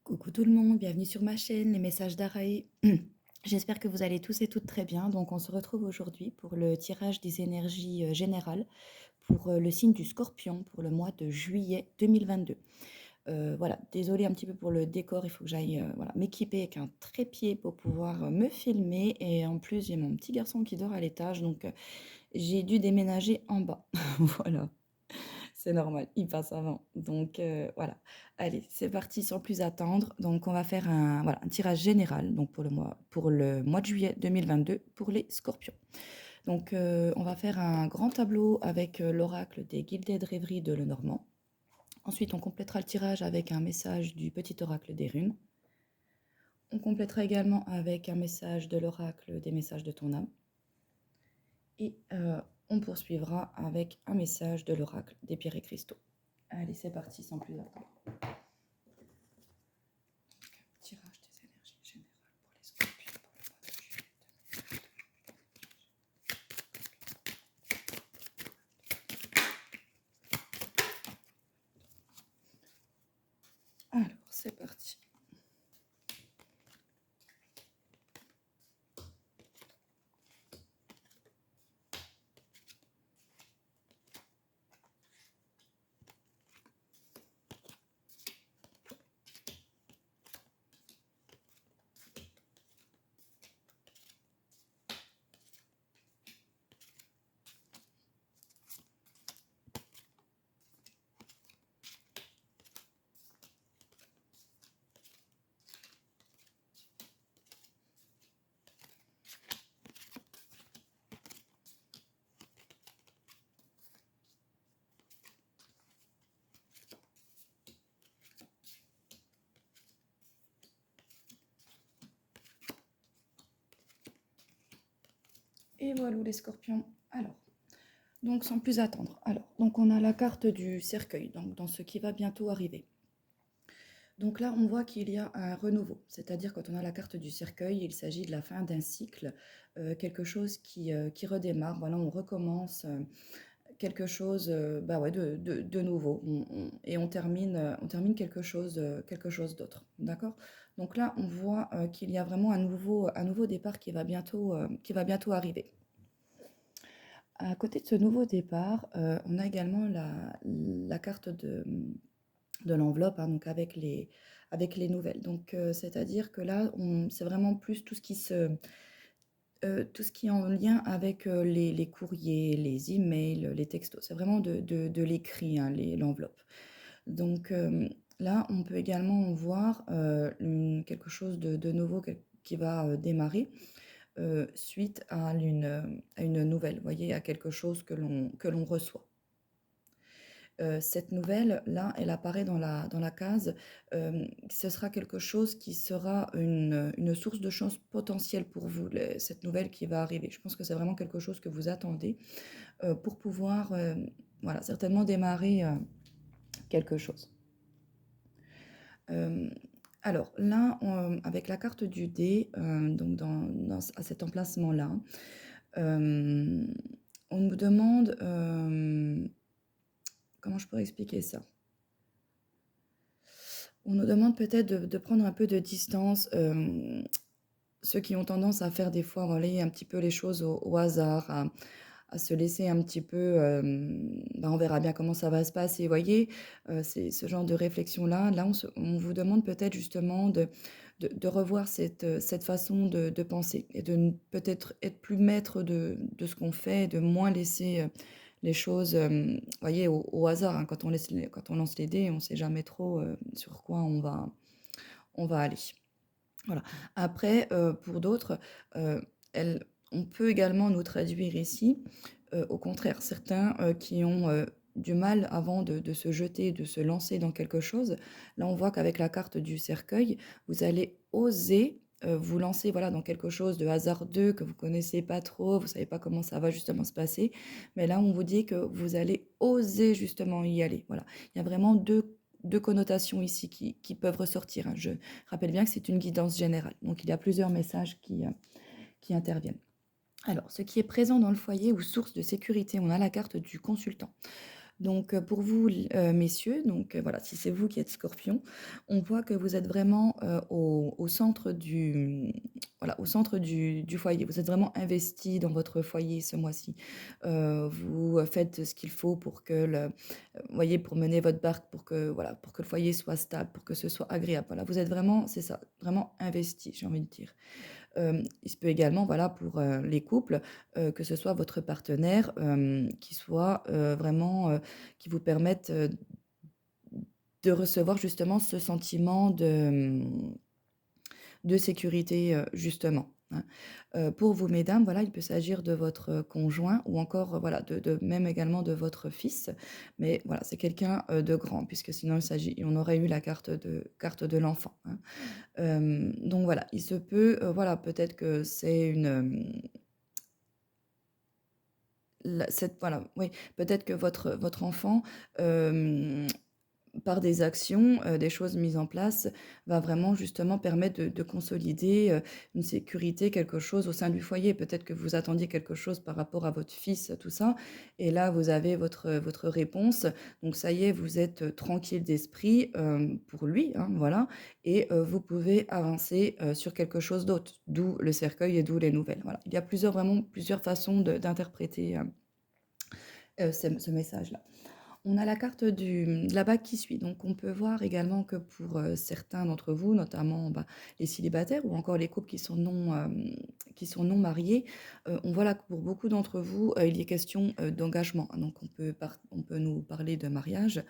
Coucou tout le monde, bienvenue sur ma chaîne, les messages d'Araï. J'espère que vous allez tous et toutes très bien. Donc on se retrouve aujourd'hui pour le tirage des énergies générales pour le signe du Scorpion pour le mois de juillet 2022. Voilà, désolée un petit peu pour le décor, il faut que j'aille voilà, m'équiper avec un trépied pour pouvoir me filmer. Et en plus, j'ai mon petit garçon qui dort à l'étage, donc j'ai dû déménager en bas. Voilà. C'est normal, il passe avant. Donc voilà. Allez, c'est parti sans plus attendre. Donc on va faire un tirage général donc pour le mois de juillet 2022 pour les scorpions. Donc on va faire un grand tableau avec l'oracle des guildés de rêverie de Lenormand. Ensuite, on complétera le tirage avec un message du petit oracle des runes. On complétera également avec un message de l'oracle des messages de ton âme. Et on poursuivra avec un message de l'oracle des pierres et cristaux. Allez, c'est parti sans plus attendre. Tirage des énergies générales pour les scorpions pour le mois de juillet 2022. Alors, c'est parti. Et voilà les scorpions. Alors, donc sans plus attendre. Alors, donc on a la carte du cercueil, donc dans ce qui va bientôt arriver. Donc là, on voit qu'il y a un renouveau, c'est-à-dire quand on a la carte du cercueil, il s'agit de la fin d'un cycle, quelque chose qui redémarre. Voilà, on recommence quelque chose bah ouais, de nouveau. Et on termine quelque chose d'autre. D'accord. Donc là, on voit qu'il y a vraiment un nouveau départ qui va bientôt arriver. À côté de ce nouveau départ, on a également la carte de l'enveloppe, hein, donc avec les nouvelles. Donc, c'est-à-dire que là, c'est vraiment plus tout ce qui est en lien avec les courriers, les emails, les textos. C'est vraiment de l'écrit, hein, l'enveloppe. Donc là, on peut également voir quelque chose de nouveau qui va démarrer suite à une nouvelle, vous voyez, à quelque chose que l'on reçoit. Cette nouvelle-là, elle apparaît dans la case. Ce sera quelque chose qui sera une source de chance potentielle pour vous, cette nouvelle qui va arriver. Je pense que c'est vraiment quelque chose que vous attendez pour pouvoir, voilà, certainement démarrer quelque chose. Euh, alors là, avec la carte du dé, donc à cet emplacement-là, on nous demande, comment je pourrais expliquer ça? On nous demande peut-être de prendre un peu de distance, ceux qui ont tendance à faire des fois relayer un petit peu les choses au hasard, à se laisser un petit peu, bah, on verra bien comment ça va se passer, vous voyez? C'est ce genre de réflexion-là. Là, on vous demande peut-être justement de revoir cette façon de penser et de peut-être être plus maître de ce qu'on fait et de moins laisser, les choses, vous voyez, au hasard, hein. Quand on lance les dés, on ne sait jamais trop, sur quoi on va aller. Voilà. Après, pour d'autres, elles on peut également nous traduire ici, au contraire, certains, qui ont, du mal avant de se jeter, de se lancer dans quelque chose. Là, on voit qu'avec la carte du cercueil, vous allez oser, vous lancer, voilà, dans quelque chose de hasardeux que vous connaissez pas trop, vous savez pas comment ça va justement se passer. Mais là, on vous dit que vous allez oser justement y aller. Voilà. Il y a vraiment deux connotations ici qui peuvent ressortir, hein. Je rappelle bien que c'est une guidance générale, donc il y a plusieurs messages qui interviennent. Alors, ce qui est présent dans le foyer ou source de sécurité, on a la carte du consultant. Donc, pour vous, messieurs, donc, voilà, si c'est vous qui êtes Scorpion, on voit que vous êtes vraiment, au centre voilà, au centre du foyer. Vous êtes vraiment investis dans votre foyer ce mois-ci. Vous, faites ce qu'il faut pour que vous voyez, pour mener votre barque, pour que, voilà, pour que le foyer soit stable, pour que ce soit agréable. Voilà, vous êtes vraiment, c'est ça, vraiment investis, j'ai envie de dire. Il se peut également, voilà, pour, les couples, que ce soit votre partenaire, qui soit, vraiment, qui vous permette, de recevoir justement ce sentiment de sécurité, justement, hein. Pour vous mesdames, voilà, il peut s'agir de votre conjoint ou encore, voilà, de même également de votre fils. Mais voilà, c'est quelqu'un, de grand puisque sinon on aurait eu la carte de l'enfant, hein. Donc voilà, il se peut, voilà, peut-être que c'est voilà, oui, peut-être que votre enfant, hem, par des actions, des choses mises en place, va vraiment justement permettre de consolider, une sécurité, quelque chose au sein du foyer. Peut-être que vous attendiez quelque chose par rapport à votre fils, tout ça et là vous avez votre réponse. Donc ça y est, vous êtes, tranquille d'esprit, pour lui, hein, voilà et vous pouvez avancer, sur quelque chose d'autre. D'où le cercueil et d'où les nouvelles, voilà. Il y a vraiment plusieurs façons d'interpréter, ce message-là. On a la carte de la bague qui suit. Donc, on peut voir également que pour certains d'entre vous, notamment bah, les célibataires ou encore les couples qui sont non mariés, on voit là que pour beaucoup d'entre vous, il y est question d'engagement. Donc, on peut nous parler de mariage,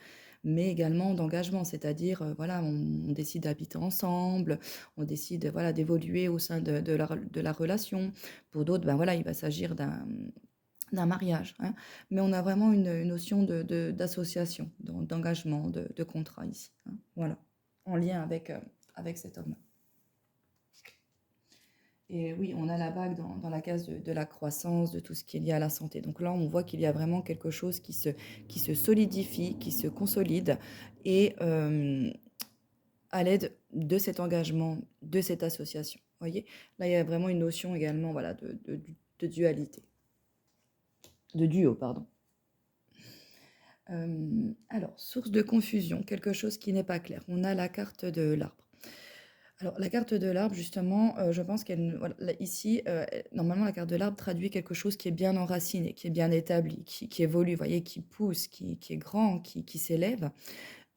mais également d'engagement, c'est-à-dire, voilà, on décide d'habiter ensemble, on décide voilà, d'évoluer au sein de la relation. Pour d'autres, ben, voilà, il va s'agir d'un mariage, hein, mais on a vraiment une notion d'association, d'engagement, de contrat ici, hein, voilà, en lien avec cet homme. Et oui, on a la bague dans la case de la croissance, de tout ce qui est lié à la santé. Donc là, on voit qu'il y a vraiment quelque chose qui se solidifie, qui se consolide et à l'aide de cet engagement, de cette association. Vous voyez? Là, il y a vraiment une notion également, voilà, de dualité, de duo, pardon. Alors, source de confusion, quelque chose qui n'est pas clair. On a la carte de l'arbre. Alors, la carte de l'arbre, justement, je pense qu'elle, voilà, là, ici, normalement, la carte de l'arbre traduit quelque chose qui est bien enraciné, qui est bien établi, qui évolue, vous voyez, qui pousse, qui est grand, qui s'élève.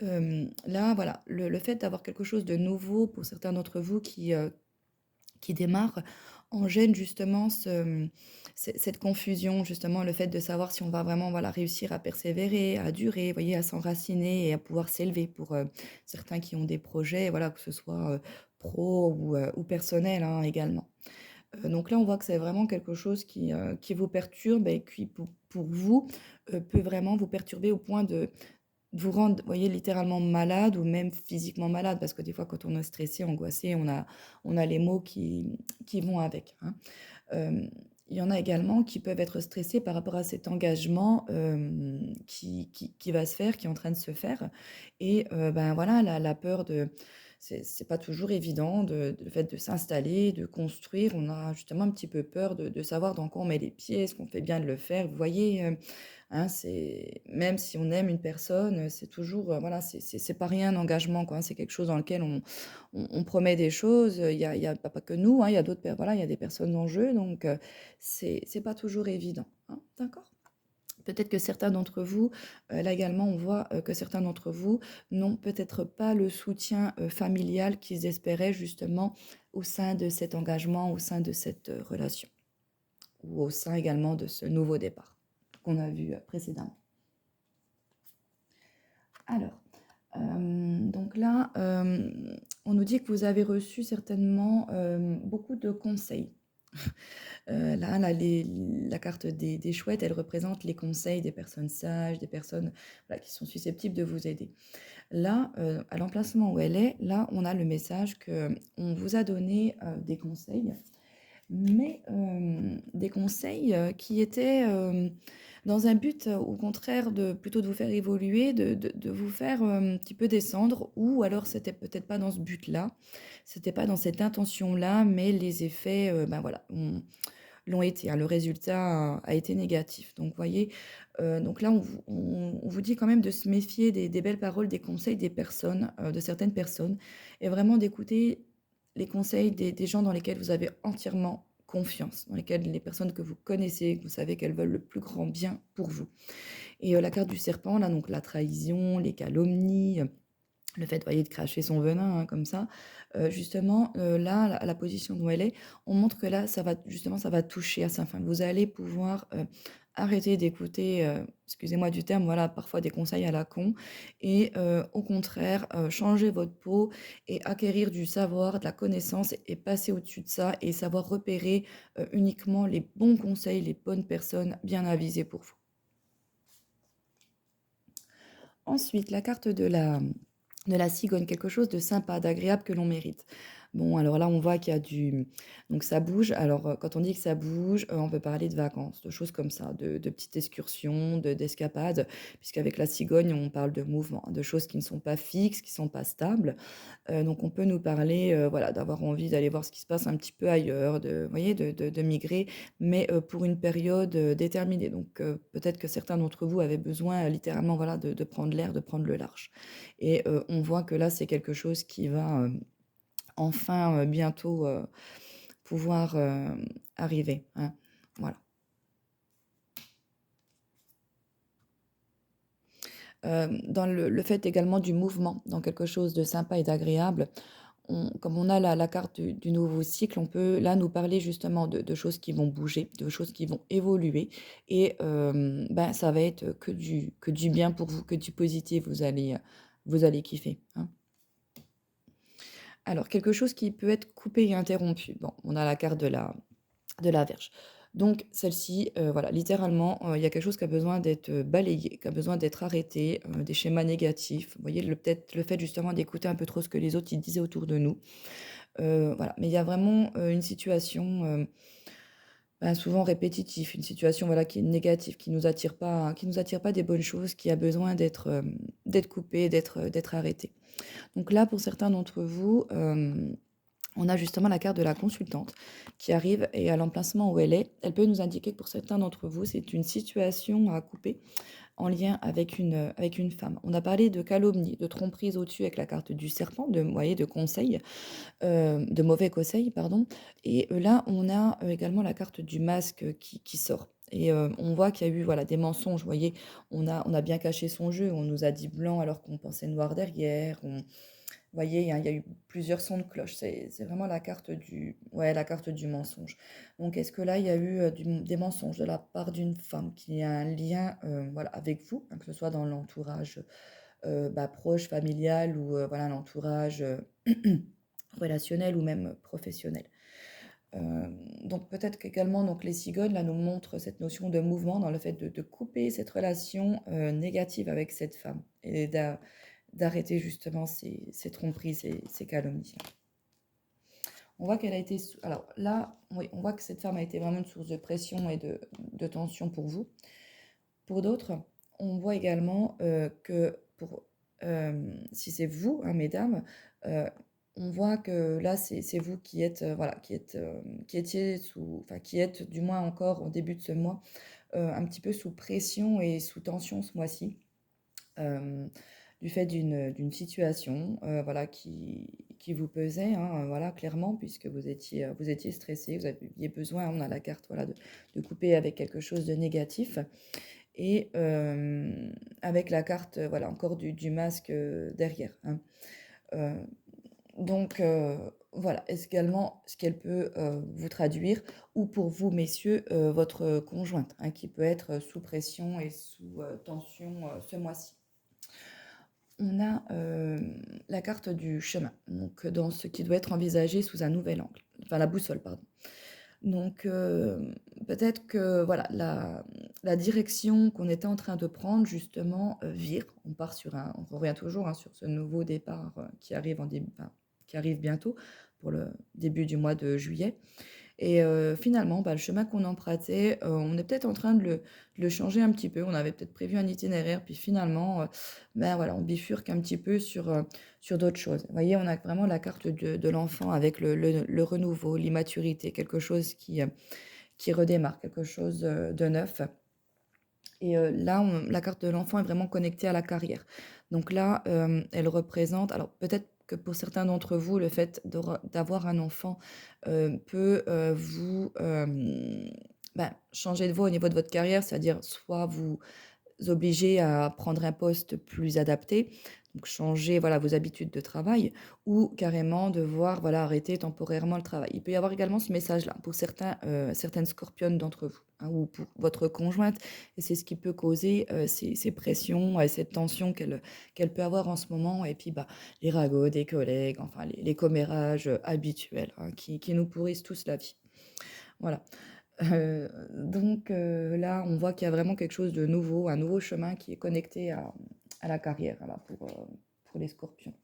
Là, voilà, le fait d'avoir quelque chose de nouveau pour certains d'entre vous qui démarre en gêne justement cette confusion, justement le fait de savoir si on va vraiment voilà, réussir à persévérer, à durer, vous voyez, à s'enraciner et à pouvoir s'élever pour certains qui ont des projets, voilà, que ce soit pro ou personnel hein, également. Donc là, on voit que c'est vraiment quelque chose qui vous perturbe et qui, pour vous, peut vraiment vous perturber au point de vous rendre, vous voyez, littéralement malade ou même physiquement malade, parce que des fois, quand on est stressé, angoissé, on a les mots qui vont avec, hein. Il y en a également qui peuvent être stressés par rapport à cet engagement qui va se faire, qui est en train de se faire. Et ben voilà, la peur c'est pas toujours évident, le fait de s'installer, de construire. On a justement un petit peu peur de savoir dans quoi on met les pieds, est-ce qu'on fait bien de le faire. Vous voyez, hein, même si on aime une personne, c'est toujours, voilà, c'est pas rien un engagement, quoi, hein. C'est quelque chose dans lequel on promet des choses, il y a pas que nous, hein, il y a voilà, il y a des personnes en jeu, donc c'est pas toujours évident, hein, d'accord? Peut-être que certains d'entre vous, là également, on voit, que certains d'entre vous n'ont peut-être pas le soutien, familial qu'ils espéraient justement au sein de cet engagement, au sein de cette, relation ou au sein également de ce nouveau départ qu'on a vu, précédemment. Alors, donc là, on nous dit que vous avez reçu certainement, beaucoup de conseils. Là, la carte des chouettes, elle représente les conseils des personnes sages, des personnes, voilà, qui sont susceptibles de vous aider. Là, à l'emplacement où elle est, là, on a le message qu'on vous a donné, des conseils mais des conseils, qui étaient, dans un but, au contraire de plutôt de vous faire évoluer, de vous faire, un petit peu descendre ou alors c'était peut-être pas dans ce but-là, c'était pas dans cette intention-là, mais les effets, ben, voilà, l'ont été, hein. Le résultat a été négatif. Donc, vous voyez, donc là, on vous dit quand même de se méfier des belles paroles, des conseils des personnes, de certaines personnes et vraiment d'écouter les conseils des gens dans lesquels vous avez entièrement confiance, dans lesquels les personnes que vous connaissez, que vous savez qu'elles veulent le plus grand bien pour vous. Et la carte du serpent, là, donc la trahison, les calomnies, le fait, voyez, de cracher son venin, hein, comme ça, justement, là, la position où elle est, on montre que là, ça va justement, ça va toucher à sa fin. Vous allez pouvoir, arrêter d'écouter, excusez-moi du terme, voilà, parfois des conseils à la con et au contraire, changer votre peau et acquérir du savoir, de la connaissance et passer au-dessus de ça et savoir repérer, uniquement les bons conseils, les bonnes personnes bien avisées pour vous. Ensuite, la carte de la cigogne, quelque chose de sympa, d'agréable que l'on mérite. Bon, alors là, on voit qu'il y a du donc ça bouge. Alors, quand on dit que ça bouge, on peut parler de vacances, de choses comme ça, de petites excursions, d'escapades, puisqu'avec la cigogne, on parle de mouvement, de choses qui ne sont pas fixes, qui ne sont pas stables. Donc on peut nous parler, voilà, d'avoir envie d'aller voir ce qui se passe un petit peu ailleurs, de vous voyez, de migrer, mais pour une période, déterminée. Donc peut-être que certains d'entre vous avaient besoin, littéralement, voilà, de prendre l'air, de prendre le large et on voit que là, c'est quelque chose qui va, enfin, bientôt, pouvoir, arriver, hein. Voilà. Dans le fait également du mouvement, dans quelque chose de sympa et d'agréable, comme on a la carte du nouveau cycle, on peut là nous parler justement de choses qui vont bouger, de choses qui vont évoluer et ben, ça va être que du bien pour vous, que du positif. Vous allez kiffer, hein. Alors quelque chose qui peut être coupé et interrompu. Bon, on a la carte de la Vierge. Donc celle-ci, voilà, littéralement, il y a quelque chose qui a besoin d'être, balayé, qui a besoin d'être arrêté, des schémas négatifs. Vous voyez, le peut-être le fait justement d'écouter un peu trop ce que les autres ils disaient autour de nous. Voilà, mais il y a vraiment, une situation, bah, souvent répétitif, une situation, voilà, qui est négative, qui nous attire pas des bonnes choses, qui a besoin d'être, d'être coupée, d'être arrêtée. Donc là, pour certains d'entre vous, on a justement la carte de la consultante qui arrive et à l'emplacement où elle peut nous indiquer que pour certains d'entre vous, c'est une situation à couper en lien avec une femme. On a parlé de calomnie, de tromperie au-dessus avec la carte du serpent, de, vous voyez, de conseils, de mauvais conseils, pardon. Et là, on a également la carte du masque qui sort. Et on voit qu'il y a eu voilà, des mensonges, vous voyez, on a bien caché son jeu, on nous a dit blanc alors qu'on pensait noir derrière, vous voyez, il y a eu plusieurs sons de cloche. C'est vraiment la carte du ouais, la carte du mensonge. Donc est-ce que là, il y a eu, des mensonges de la part d'une femme qui a un lien, voilà, avec vous, hein, que ce soit dans l'entourage, bah, proche, familial ou, voilà, l'entourage, relationnel ou même professionnel? Donc peut-être qu'également donc les cigognes, là, nous montrent cette notion de mouvement dans le fait de couper cette relation, négative avec cette femme et d'arrêter justement ces tromperies, ces calomnies. On voit qu'elle a été sou alors là, oui, on voit que cette femme a été vraiment une source de pression et de tension pour vous. Pour d'autres, on voit également, que pour, si c'est vous, hein, mesdames, heu, on voit que là, c'est vous qui êtes, voilà, qui étiez sous enfin, qui êtes du moins encore au début de ce mois, un petit peu sous pression et sous tension ce mois-ci. Hem, du fait d'une situation, voilà, qui vous pesait, hein, voilà, clairement, puisque vous étiez stressés, vous aviez besoin, on a la carte, voilà, de couper avec quelque chose de négatif et avec la carte, voilà, encore du masque, derrière, hein. Heu, donc voilà, est-ce également ce qu'elle peut, vous traduire ou pour vous, messieurs, votre conjointe, hein, qui peut être sous pression et sous, tension, ce mois-ci. On a, la carte du chemin, donc dans ce qui doit être envisagé sous un nouvel angle, enfin la boussole, pardon. Donc peut-être que voilà, la direction qu'on était en train de prendre justement, vire. On part sur un on revient toujours, hein, sur ce nouveau départ, qui arrive en début enfin, qui arrive bientôt pour le début du mois de juillet. Et finalement, bah, le chemin qu'on empruntait, on est peut-être en train de le changer un petit peu. On avait peut-être prévu un itinéraire, puis finalement, ben, voilà, on bifurque un petit peu sur d'autres choses. Vous voyez, on a vraiment la carte de l'enfant avec le renouveau, l'immaturité, quelque chose qui redémarre, quelque chose, de neuf. Et là, la carte de l'enfant est vraiment connectée à la carrière. Donc là, elle représente alors peut-être que pour certains d'entre vous, le fait d'avoir un enfant, peut, vous, changer de voie au niveau de votre carrière. C'est-à-dire soit vous obliger à prendre un poste plus adapté, donc changer, voilà, vos habitudes de travail ou carrément devoir, voilà, arrêter temporairement le travail. Il peut y avoir également ce message-là pour certaines scorpionnes d'entre vous, hein, ou pour votre conjointe et c'est ce qui peut causer, ces pressions et cette tension qu'elle peut avoir en ce moment et puis, les ragots des collègues, enfin les commérages, habituels, hein, qui nous pourrissent tous la vie. Voilà. Donc là, on voit qu'il y a vraiment quelque chose de nouveau, un nouveau chemin qui est connecté à la carrière, voilà, pour les scorpions.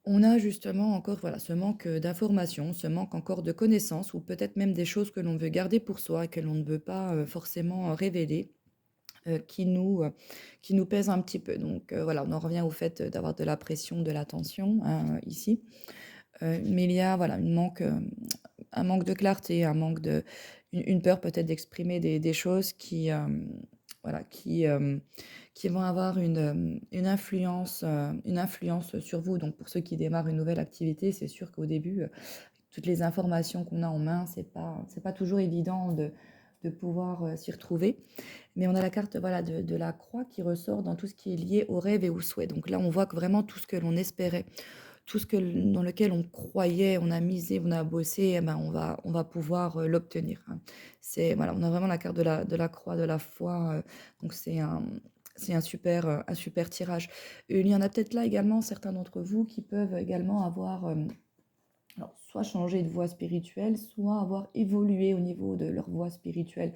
On a justement encore, voilà, ce manque, d'informations, ce manque encore de connaissances ou peut-être même des choses que l'on veut garder pour soi et que l'on ne veut pas, forcément, révéler, heu, qui nous, heu, qui nous pèsent un petit peu. Donc voilà, on en revient au fait, d'avoir de la pression, de la tension, hein, ici. Mais il y a, voilà, un manque de clarté, un manque de une peur peut-être d'exprimer des choses voilà, qui vont avoir une influence sur vous. Donc pour ceux qui démarrent une nouvelle activité, c'est sûr qu'au début, toutes les informations qu'on a en main, c'est pas toujours évident de pouvoir, s'y retrouver. Mais on a la carte, voilà, de la croix qui ressort dans tout ce qui est lié aux rêves et aux souhaits. Donc là, on voit que vraiment tout ce que l'on espérait, tout ce que dans lequel on croyait, on a misé, on a bossé, eh ben, on va pouvoir, l'obtenir, hein. C'est voilà, on a vraiment la carte de la croix, de la foi, donc c'est un super tirage. Il y en a peut-être là également certains d'entre vous qui peuvent également avoir, alors soit changé de voie spirituelle, soit avoir évolué au niveau de leur voie spirituelle,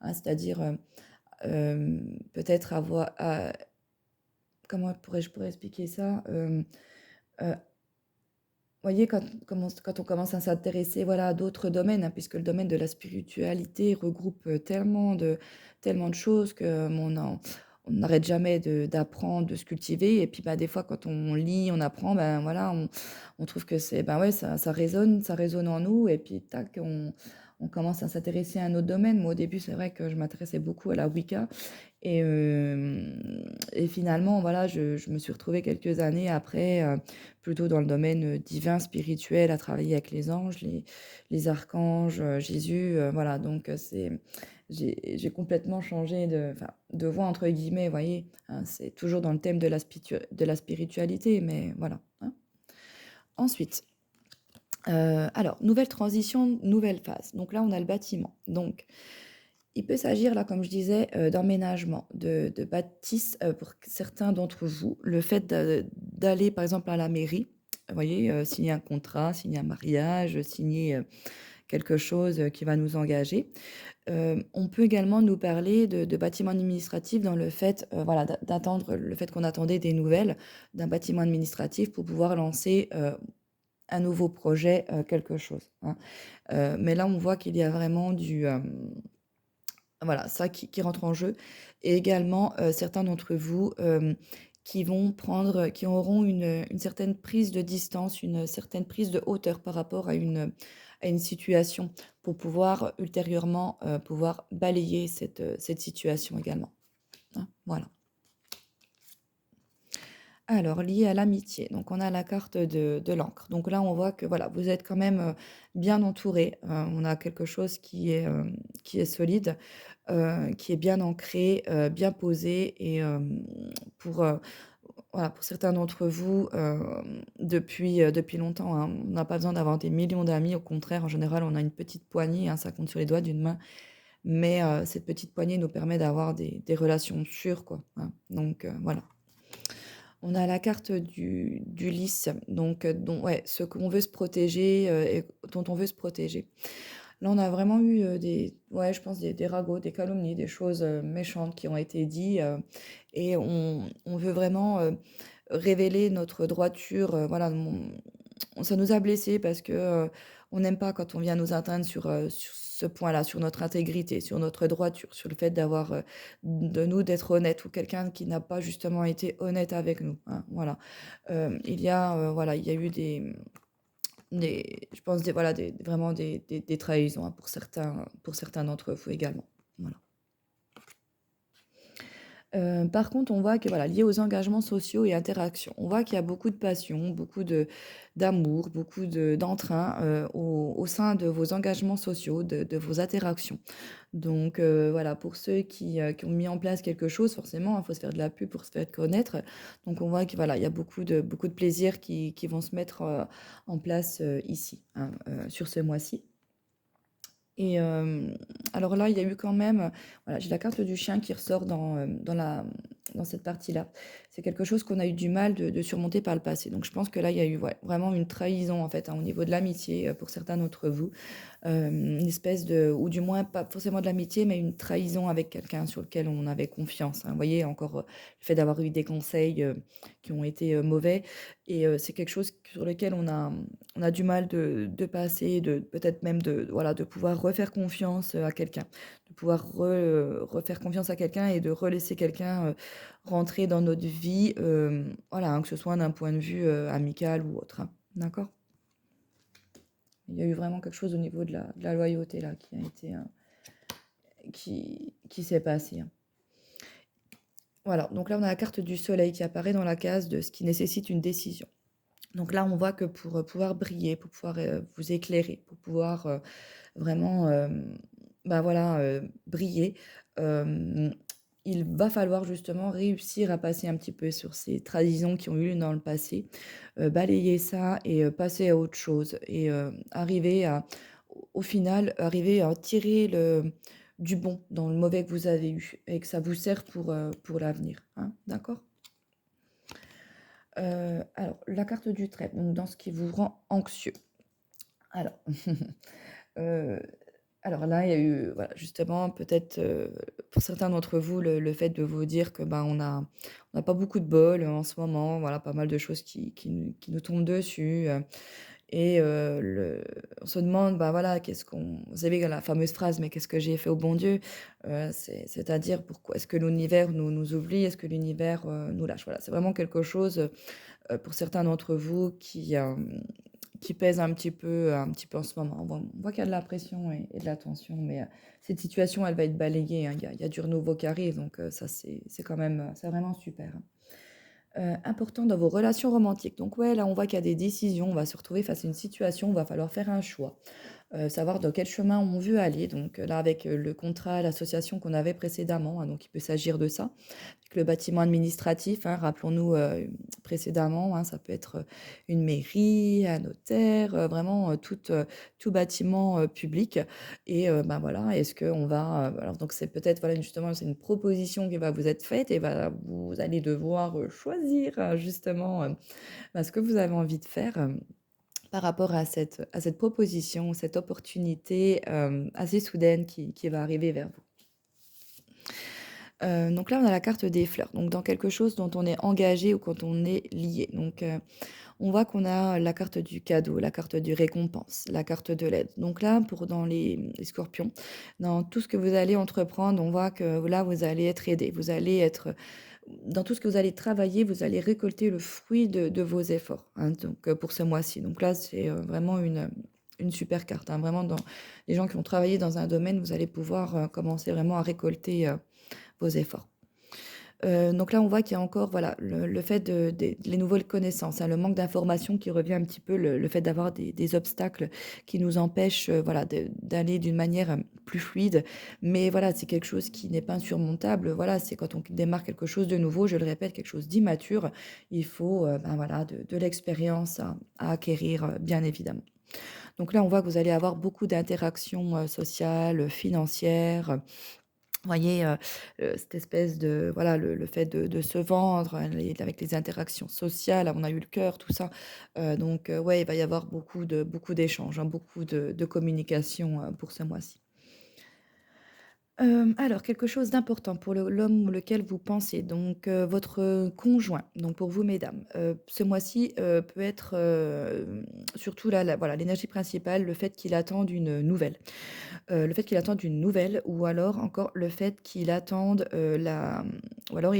hein. C'est-à-dire, peut-être avoir, comment pourrais-je expliquer ça? Heu Voyez, quand on commence à s'intéresser, voilà, à d'autres domaines, hein, puisque le domaine de la spiritualité regroupe, tellement de choses que on n'arrête jamais d'apprendre, de se cultiver et puis, des fois, quand on lit, on apprend, voilà, on trouve que ouais, ça résonne en nous et puis tac, on commence à s'intéresser à un autre domaine. Moi, au début, c'est vrai que je m'intéressais beaucoup à la Wicca et finalement, voilà, je me suis retrouvée quelques années après, plutôt dans le domaine, divin, spirituel, à travailler avec les anges, les archanges, Jésus, voilà donc j'ai complètement changé de «voie» entre guillemets, vous voyez? Hein, c'est toujours dans le thème de la spiritualité, mais voilà, hein. Ensuite, alors nouvelle transition, nouvelle phase. Donc là, on a le bâtiment. Donc il peut s'agir là, comme je disais, d'emménagement, de bâtisse, pour certains d'entre vous. Le fait d'aller par exemple à la mairie, vous voyez, signer un contrat, signer un mariage, signer, quelque chose, qui va nous engager. On peut également nous parler de bâtiments administratifs dans le fait, voilà, d'attendre le fait qu'on attendait des nouvelles d'un bâtiment administratif pour pouvoir lancer, un nouveau projet, quelque chose, hein. Mais là, on voit qu'il y a vraiment voilà, ça qui rentre en jeu et également, certains d'entre vous, qui auront une certaine prise de distance, une certaine prise de hauteur par rapport à une situation pour pouvoir ultérieurement, pouvoir balayer cette situation également, hein, voilà. Alors, lié à l'amitié, donc on a la carte de l'encre. Donc là, on voit que voilà, vous êtes quand même, bien entouré. On a quelque chose qui est solide, qui est bien ancré, bien posé et pour, voilà, pour certains d'entre vous, depuis longtemps, hein. On n'a pas besoin d'avoir des millions d'amis, au contraire, en général, on a une petite poignée, hein, ça compte sur les doigts d'une main, mais cette petite poignée nous permet d'avoir des relations sûres, quoi, hein. Donc voilà. On a la carte du lys, donc dont ouais, ce qu'on veut se protéger, et dont on veut se protéger. Là, on a vraiment eu, ouais, je pense des ragots, des calomnies, des choses, méchantes qui ont été dites, et on veut vraiment, révéler notre droiture, voilà, ça nous a blessés parce que, on n'aime pas quand on vient nous atteindre sur ce point-là, sur notre intégrité, sur notre droiture, sur le fait d'être honnête ou quelqu'un qui n'a pas justement été honnête avec nous, hein, voilà. Il y a, voilà, il y a eu je pense des voilà, des vraiment des trahisons, hein, pour certains d'entre vous également. Voilà. Par contre, on voit que voilà, lié aux engagements sociaux et interactions, on voit qu'il y a beaucoup de passion, beaucoup d'amour, beaucoup d'entrain, au sein de vos engagements sociaux, de vos interactions. Donc voilà, pour ceux qui ont mis en place quelque chose, forcément, il faut se faire de la pub pour se faire connaître. Donc on voit que voilà, il y a beaucoup de plaisirs qui vont se mettre, en place, ici, hein, sur ce mois-ci. Et alors là, il y a eu quand même, voilà, j'ai la carte du chien qui ressort dans cette partie-là. C'est quelque chose qu'on a eu du mal de surmonter par le passé. Donc je pense que là, il y a eu, ouais, vraiment une trahison, en fait, hein, au niveau de l'amitié, pour certains d'entre vous. Une espèce de ou du moins pas forcément de l'amitié, mais une trahison avec quelqu'un sur lequel on avait confiance, hein. Vous voyez, encore, le fait d'avoir eu des conseils, qui ont été, mauvais et c'est quelque chose sur lequel on a du mal de passer, de peut-être même de voilà, de pouvoir refaire confiance, à quelqu'un. De pouvoir refaire confiance à quelqu'un et de relaisser quelqu'un, rentrer dans notre vie, voilà, hein, que ce soit d'un point de vue, amical ou autre, hein. D'accord? Il y a eu vraiment quelque chose au niveau de la loyauté là qui a été, qui s'est passé, hein. Voilà, donc là, on a la carte du soleil qui apparaît dans la case de ce qui nécessite une décision. Donc là, on voit que pour, pouvoir briller, pour pouvoir, vous éclairer, pour pouvoir, vraiment, bah, voilà, briller, hem, il va falloir justement réussir à passer un petit peu sur ces trahisons qui ont eu lieu dans le passé, balayer ça et passer à autre chose et arriver à au final, arriver à tirer du bon dans le mauvais que vous avez eu et que ça vous sert pour l'avenir, hein, d'accord? Alors la carte du trèfle, donc dans ce qui vous rend anxieux. Alors, heu, alors là, il y a eu, voilà, justement peut-être, pour certains d'entre vous, le fait de vous dire que, ben, on n'a pas beaucoup de bol, en ce moment, voilà, pas mal de choses qui nous tombent dessus, et on se demande, bah, voilà, qu'est-ce qu'on vous savez la fameuse phrase: «Mais qu'est-ce que j'ai fait au bon Dieu?» C'est-à-dire pourquoi est-ce que l'univers nous oublie? Est-ce que l'univers, nous lâche? Voilà, c'est vraiment quelque chose, pour certains d'entre vous qui pèse un petit peu en ce moment. On voit qu'il y a de la pression et de la tension, mais cette situation, elle va être balayée, hein. Il y a du renouveau qui arrive, donc ça, c'est quand même, c'est vraiment super, hein. Important dans vos relations romantiques. Donc ouais, là, on voit qu'il y a des décisions, on va se retrouver face à une situation, il va falloir faire un choix, savoir dans quel chemin on veut aller. Donc là, avec, le contrat, l'association qu'on avait précédemment, hein, donc il peut s'agir de ça. Avec le bâtiment administratif, hein, rappelons-nous, précédemment, hein, ça peut être, une mairie, un notaire, vraiment, tout bâtiment, public et ben, voilà, est-ce qu'on va, alors donc c'est peut-être, voilà, justement, c'est une proposition qui va vous être faite et va vous allez devoir, choisir, justement, bah, ce que vous avez envie de faire, par rapport à cette proposition, cette opportunité, assez soudaine qui va arriver vers vous. Donc là, on a la carte des fleurs, donc dans quelque chose dont on est engagé ou quand on est lié. Donc on voit qu'on a la carte du cadeau, la carte du récompense, la carte de l'aide. Donc là, pour dans les scorpions, dans tout ce que vous allez entreprendre, on voit que là, vous allez être aidé. Vous allez être dans tout ce que vous allez travailler, vous allez récolter le fruit de vos efforts, hein, donc pour ce mois-ci. Donc là, c'est, vraiment une super carte, hein. Vraiment dans les gens qui ont travaillé dans un domaine, vous allez pouvoir, commencer vraiment à récolter, vos efforts. Donc là, on voit qu'il y a encore, voilà, le fait de des les nouvelles connaissances, hein, le manque d'informations qui revient un petit peu, le fait d'avoir des obstacles qui nous empêchent, voilà, d'aller d'une manière, plus fluide. Mais voilà, c'est quelque chose qui n'est pas insurmontable. Voilà, c'est quand on démarre quelque chose de nouveau, je le répète, quelque chose d'immature, il faut, ben, voilà, de l'expérience à acquérir, bien évidemment. Donc là, on voit que vous allez avoir beaucoup d'interactions, sociales, financières, voyez, cette espèce de voilà, le fait de se vendre, avec les interactions sociales, on a eu le cœur, tout ça, donc ouais, il va y avoir beaucoup d'échanges, hein, beaucoup de communication, pour ce mois-ci. Alors quelque chose d'important pour l'homme lequel vous pensez, donc votre conjoint, donc pour vous mesdames, ce mois-ci, peut être, surtout là, voilà, l'énergie principale, le fait qu'il attende une nouvelle. Le fait qu'il attende une nouvelle ou alors encore le fait qu'il attende, ou alors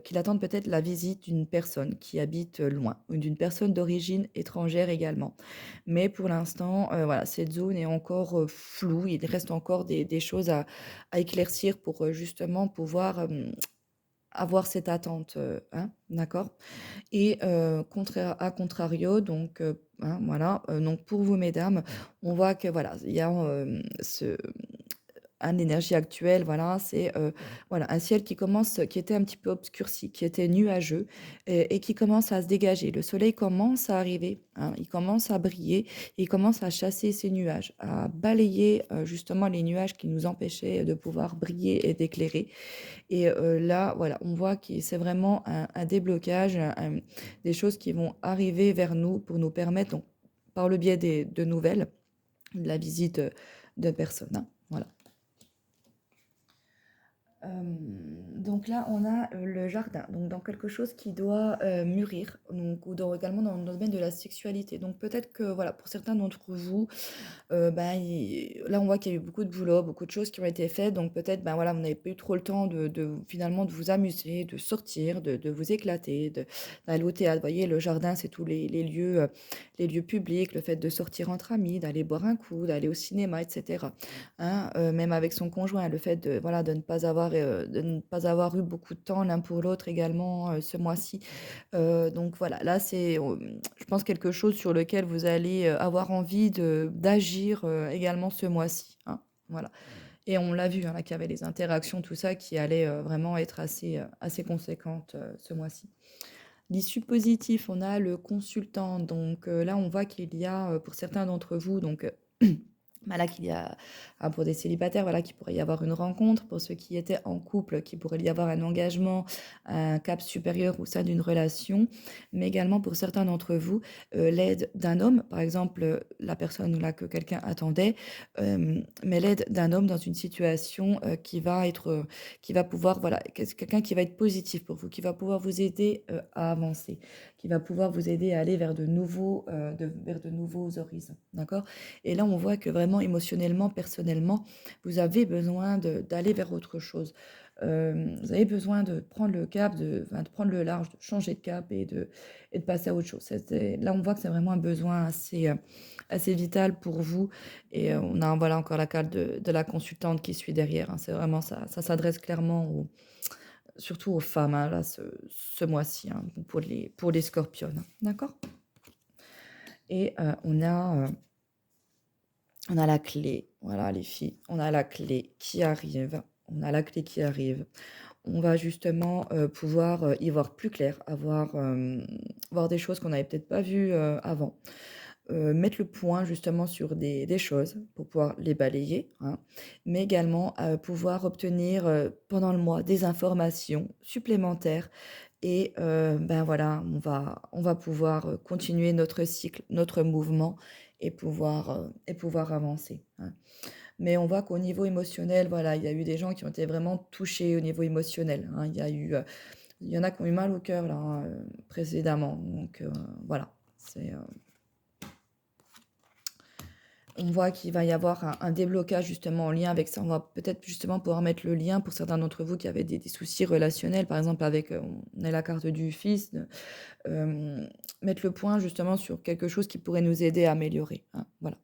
qu'il attende peut-être la visite d'une personne qui habite, loin ou d'une personne d'origine étrangère également. Mais pour l'instant, voilà, cette zone est encore, floue. Il reste encore des choses à éclaircir pour, justement pouvoir, avoir cette attente, hein, d'accord? Et à contrario, donc hein, voilà, donc pour vous mesdames, on voit que voilà, il y a, un énergie actuelle, voilà, c'est, voilà, un ciel qui était un petit peu obscurci, qui était nuageux et qui commence à se dégager. Le soleil commence à arriver, hein, il commence à briller, il commence à chasser ces nuages, à balayer, justement les nuages qui nous empêchaient de pouvoir briller et d'éclairer et là, voilà, on voit que c'est vraiment un déblocage, des choses qui vont arriver vers nous pour nous permettre donc par le biais de nouvelles, de la visite, de personnes, hein, voilà. Donc là, on a, le jardin, donc dans quelque chose qui doit, mûrir, donc ou également dans le domaine de la sexualité. Donc peut-être que, voilà, pour certains d'entre vous, ben, il là, on voit qu'il y a eu beaucoup de boulot, beaucoup de choses qui ont été faites, donc peut-être, ben, voilà, vous n'avez pas eu trop le temps finalement de vous amuser, de sortir, de vous éclater, d'aller au théâtre. Vous voyez, le jardin, c'est tous les lieux publics, le fait de sortir entre amis, d'aller boire un coup, d'aller au cinéma et cetera, hein, même avec son conjoint, le fait de, voilà, de ne pas avoir eu beaucoup de temps l'un pour l'autre également, ce mois-ci. Donc voilà, là, c'est, je pense quelque chose sur lequel vous allez, avoir envie de d'agir, également ce mois-ci, hein. Voilà et on l'a vu, hein, là, qu'il y avait les interactions, tout ça, qui allaient, vraiment être assez conséquentes, ce mois-ci. L'issue positif, on a le consultant, donc là, on voit qu'il y a, pour certains d'entre vous, donc bah, là, qu'il y a pour des célibataires, voilà, qu'il pourrait y avoir une rencontre. Pour ceux qui étaient en couple, qu'il pourrait y avoir un engagement, un cap supérieur au sein d'une relation. Mais également pour certains d'entre vous, l'aide d'un homme, par exemple, la personne là que quelqu'un attendait, mais l'aide d'un homme dans une situation, qui va pouvoir, voilà, quelqu'un qui va être positif pour vous, qui va pouvoir vous aider, à avancer, qui va pouvoir vous aider à aller vers de nouveaux horizons, d'accord? Et là, on voit que vraiment émotionnellement, personnellement, vous avez besoin d'aller vers autre chose. Vous avez besoin de prendre le cap, enfin, de prendre le large, de changer de cap et de passer à autre chose. Là, on voit que c'est vraiment un besoin assez vital pour vous. Et on a voilà, encore la carte de la consultante qui suit derrière, hein. C'est vraiment ça. Ça s'adresse clairement surtout aux femmes, hein, là, ce mois-ci, hein, pour les scorpions, hein. D'accord? Et on a la clé, voilà les filles, on a la clé qui arrive, on a la clé qui arrive. On va justement, pouvoir, y voir plus clair, voir des choses qu'on n'avait peut-être pas vues, avant. Mettre le point justement sur des choses pour pouvoir les balayer, hein, mais également, pouvoir obtenir, pendant le mois des informations supplémentaires et ben, voilà, on va pouvoir, continuer notre cycle, notre mouvement et pouvoir avancer, hein. Mais on voit qu'au niveau émotionnel, voilà, il y a eu des gens qui ont été vraiment touchés au niveau émotionnel, hein. Il y en a qui ont eu mal au cœur là, hein, précédemment, donc voilà, on voit qu'il va y avoir un déblocage justement en lien avec ça. On va peut-être justement pouvoir mettre le lien pour certains d'entre vous qui avaient des soucis relationnels, par exemple avec, on a la carte du fils, mettre le point justement sur quelque chose qui pourrait nous aider à améliorer, hein, voilà.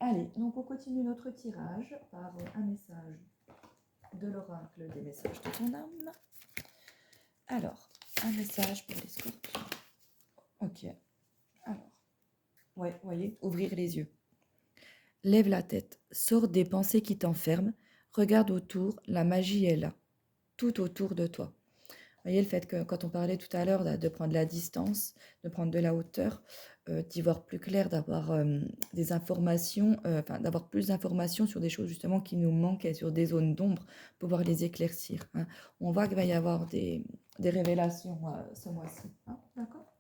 Allez, donc on continue notre tirage par un message de l'oracle des messages de ton âme. Alors, un message pour les scorpions. Ok, alors, ouais, vous voyez, ouvrir les yeux. Lève la tête, sors des pensées qui t'enferment, regarde autour, la magie est là, tout autour de toi. Vous voyez le fait que quand on parlait tout à l'heure de prendre la distance, de prendre de la hauteur, d'y voir plus clair, d'avoir des informations, enfin d'avoir plus d'informations sur des choses justement qui nous manquent et sur des zones d'ombre, pouvoir les éclaircir, hein. On voit qu'il va y avoir des révélations ce mois-ci, hein, d'accord?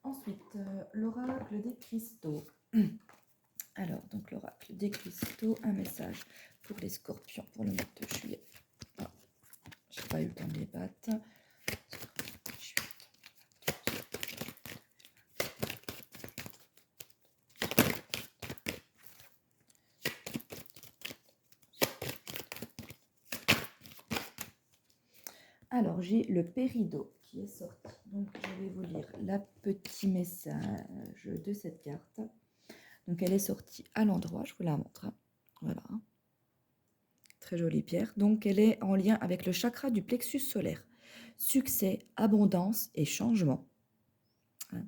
Ensuite, l'oracle des cristaux. Alors, donc l'oracle des cristaux, un message pour les scorpions pour le mois de juillet. Ah, j'ai pas eu le temps de les battre. Alors, j'ai le Pérido qui est sorti. Donc, je vais vous lire le petit message de cette carte. Donc, elle est sortie à l'endroit, je vous la montre. Voilà. Très jolie pierre. Donc, elle est en lien avec le chakra du plexus solaire. Succès, abondance et changement. Hein.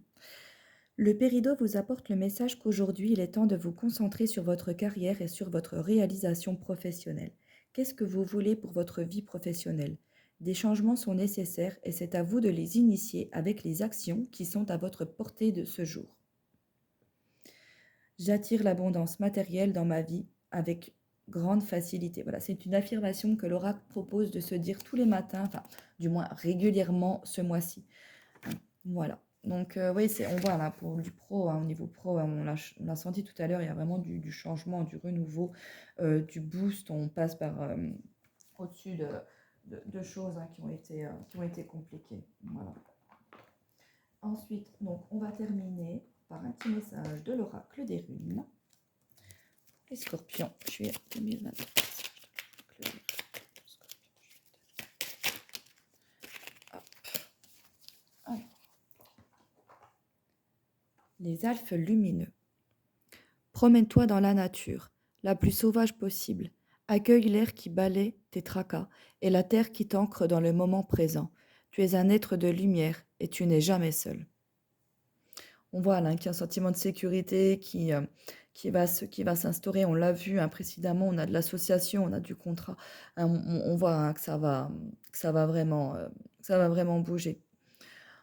Le Pérido vous apporte le message qu'aujourd'hui, il est temps de vous concentrer sur votre carrière et sur votre réalisation professionnelle. Qu'est-ce que vous voulez pour votre vie professionnelle? Des changements sont nécessaires et c'est à vous de les initier avec les actions qui sont à votre portée de ce jour. J'attire l'abondance matérielle dans ma vie avec grande facilité. Voilà, c'est une affirmation que l'oracle propose de se dire tous les matins, enfin, du moins régulièrement ce mois-ci. Voilà. Donc, oui, on voit là, pour du pro, hein, au niveau pro, hein, on l'a senti tout à l'heure, il y a vraiment du changement, du renouveau, du boost. On passe par au-dessus de choses hein, qui ont été compliquées. Voilà. Ensuite, donc, on va terminer par un petit message de l'oracle des runes. Les scorpions, juillet 2023. Alors, les elfes lumineux. Promène-toi dans la nature, la plus sauvage possible. Accueille l'air qui balaie tes tracas et la terre qui t'ancre dans le moment présent. Tu es un être de lumière et tu n'es jamais seul. On voit là qu'il y a un sentiment de sécurité qui va s'instaurer. On l'a vu hein, précédemment, on a de l'association, on a du contrat. Hein, on voit hein, que ça va vraiment bouger.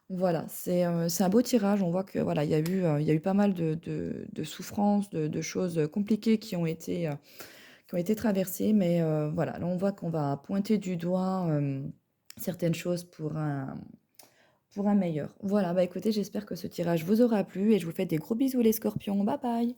Voilà, c'est un beau tirage. On voit que voilà, il y a eu pas mal de souffrances, de choses compliquées qui ont été traversées. Mais voilà, là, on voit qu'on va pointer du doigt certaines choses pour un meilleur. Voilà, bah écoutez, j'espère que ce tirage vous aura plu et je vous fais des gros bisous les scorpions. Bye bye!